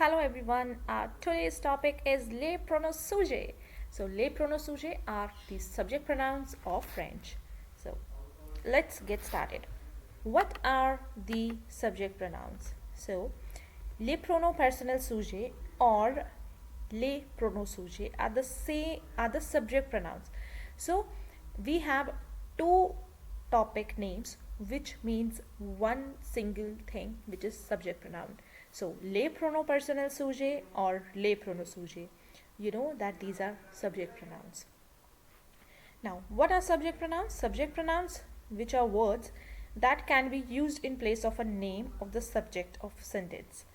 Hello everyone. Today's topic is les pronouns sujets. So les pronouns sujets are the subject pronouns of French. So let's get started. What are the subject pronouns? So les pronoms personnels sujets or les pronoms sujets are the subject pronouns. So we have two topic names which means one single thing which is subject pronoun. So les pronoms personnels sujets or les pronoms sujets. You know that these are subject pronouns. Now, what are subject pronouns? Subject pronouns, which are words that can be used in place of a name of the subject of sentence.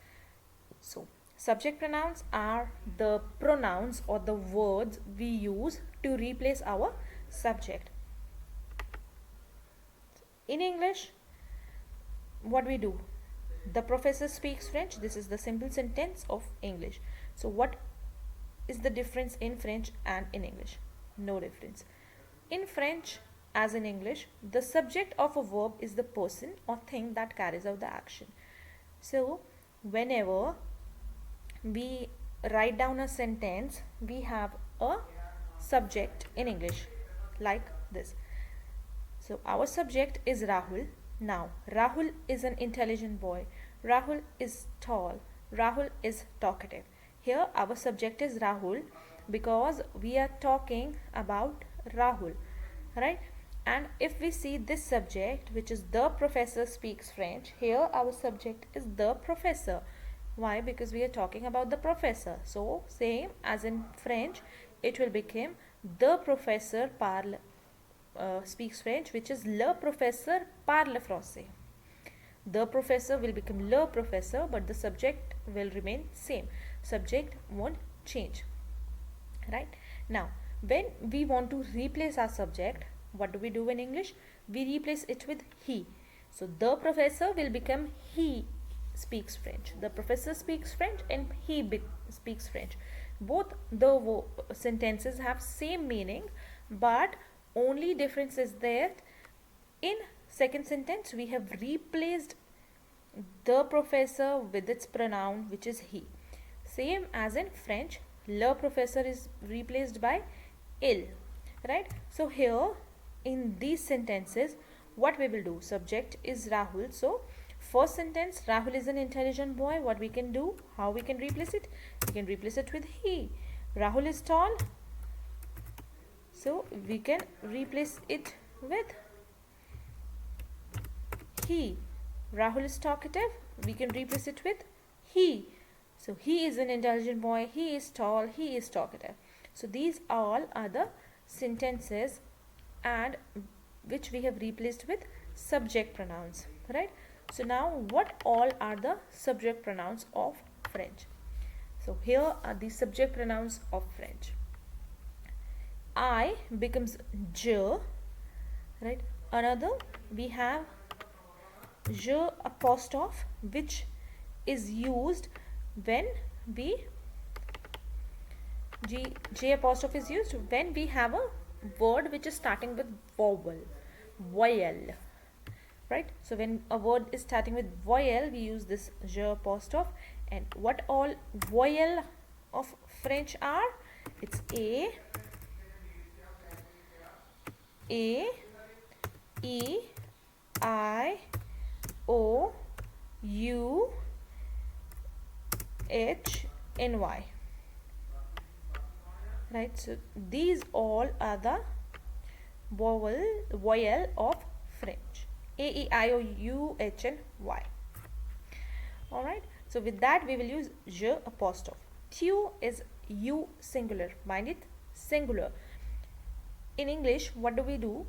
So, subject pronouns are the pronouns or the words we use to replace our subject. In English, what we do? The professor speaks French. This is the simple sentence of English. So, what is the difference in French and in English? No difference. In French, as in English, the subject of a verb is the person or thing that carries out the action. So, whenever we write down a sentence, we have a subject in English like this. So, our subject is Rahul. Now, Rahul is an intelligent boy. Rahul is tall. Rahul is talkative. Here, our subject is Rahul because we are talking about Rahul, right? And if we see this subject, which is the professor speaks French, here our subject is the professor. Why? Because we are talking about the professor. So, same as in French, it will become the professor parle speaks French, which is le professeur parle français. The professor will become le professor, but the subject will remain same. Subject won't change. Right? Now, when we want to replace our subject, what do we do in English? We replace it with he. So, the professor will become he speaks French. The professor speaks French and he speaks French. Both the sentences have same meaning, but only difference is that in second sentence we have replaced the professor with its pronoun which is he. Same as in French, le professor is replaced by il, right? So here in these sentences what we will do, subject is Rahul. So first sentence, Rahul is an intelligent boy. What we can do, how we can replace it? We can replace it with he. Rahul is tall, so we can replace it with he. Rahul is talkative, we can replace it with he. So he is an intelligent boy, he is tall, he is talkative. So these all are the sentences and which we have replaced with subject pronouns, right? So now what all are the subject pronouns of French? So here are the subject pronouns of French. I becomes je, right? Another we have je apostrophe, which is used when we J apostrophe is used when we have a word which is starting with vowel, right? So when a word is starting with vowel, we use this je apostrophe. And what all vowel of French are? It's A, E, I, O, U, H, and Y. Right, so these all are the vowel of French. A, E, I, O, U, H, and Y. Alright, so with that we will use je apostrophe. Tu is you singular. Mind it, singular. In English, what do?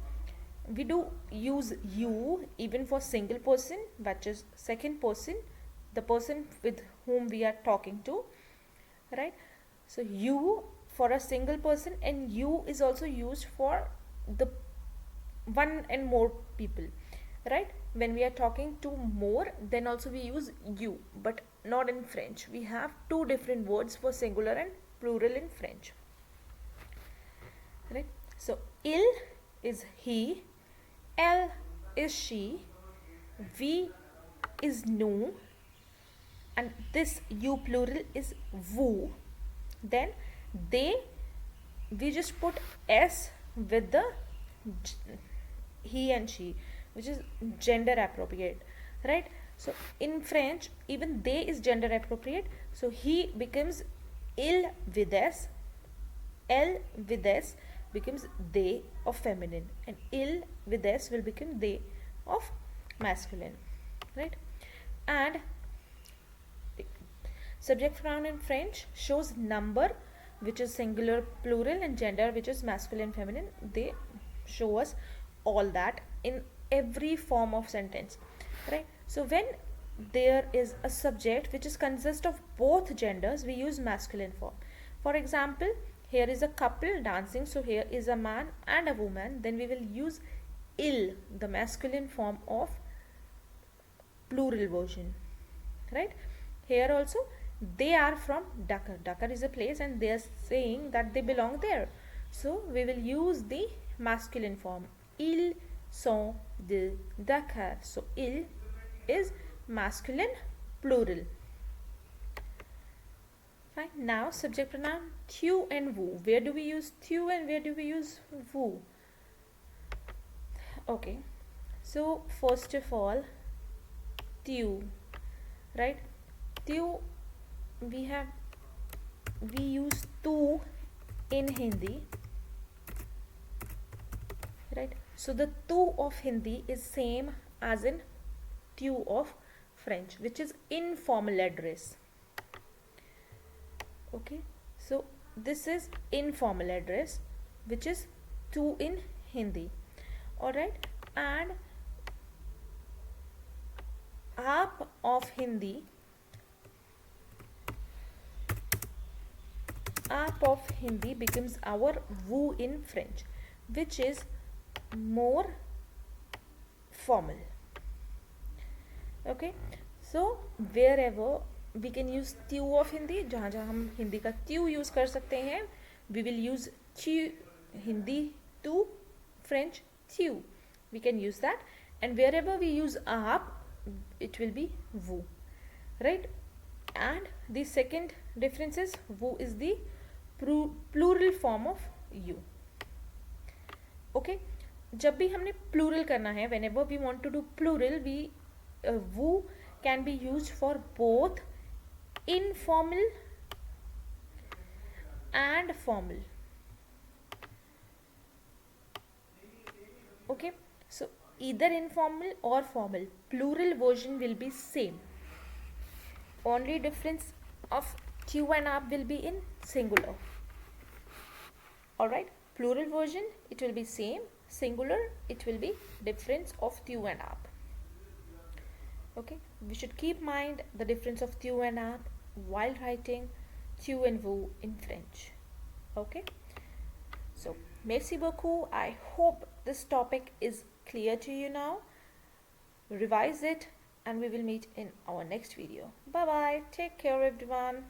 We do use you even for single person, which is second person, the person with whom we are talking to, right? So you for a single person, and you is also used for the one and more people, right? When we are talking to more, then also we use you, but not in French. We have two different words for singular and plural in French, right? So il is he, elle is she, we is nous, and this you plural is vous, then they, we just put s with the he and she, which is gender appropriate, right? So in French even they is gender appropriate, so he becomes il with s, L with S becomes they of feminine, and il with S will become they of masculine, right? And subject pronoun in French shows number, which is singular, plural, and gender, which is masculine, feminine. They show us all that in every form of sentence, right? So when there is a subject which is consist of both genders, we use masculine form. For example, here is a couple dancing, so here is a man and a woman, then we will use il, the masculine form of plural version, right? Here also they are from Dakar. Dakar is a place and they are saying that they belong there, so we will use the masculine form, ils sont de Dakar. So il is masculine plural. Fine. Now subject pronoun tu and vous. Where do we use tu and where do we use vous? Okay, so first of all, tu, right? Tu, we use tu in Hindi, right? So the tu of Hindi is same as in tu of French, which is informal address. Okay, so this is informal address, which is tu in Hindi. Alright, and aap of Hindi, aap of Hindi becomes our vous in French, which is more formal. Okay, so wherever we can use tu of Hindi, जहाँ जहाँ हम हिंदी का tu use कर सकते हैं, we will use tu, Hindi tu, French tu. We can use that, and wherever we use aap, it will be vous, right? And the second difference is vous is the plural form of you. Okay, जब भी हमने plural करना है, whenever we want to do plural, we vous can be used for both informal and formal. Okay, so either informal or formal, plural version will be same. Only difference of tu and aap will be in singular. Alright, plural version it will be same, singular it will be difference of tu and aap. Okay, we should keep mind the difference of tu and aap while writing tu and vous in French. Okay, so merci beaucoup. I hope this topic is clear to you now. Revise it and we will meet in our next video. Bye bye. Take care everyone.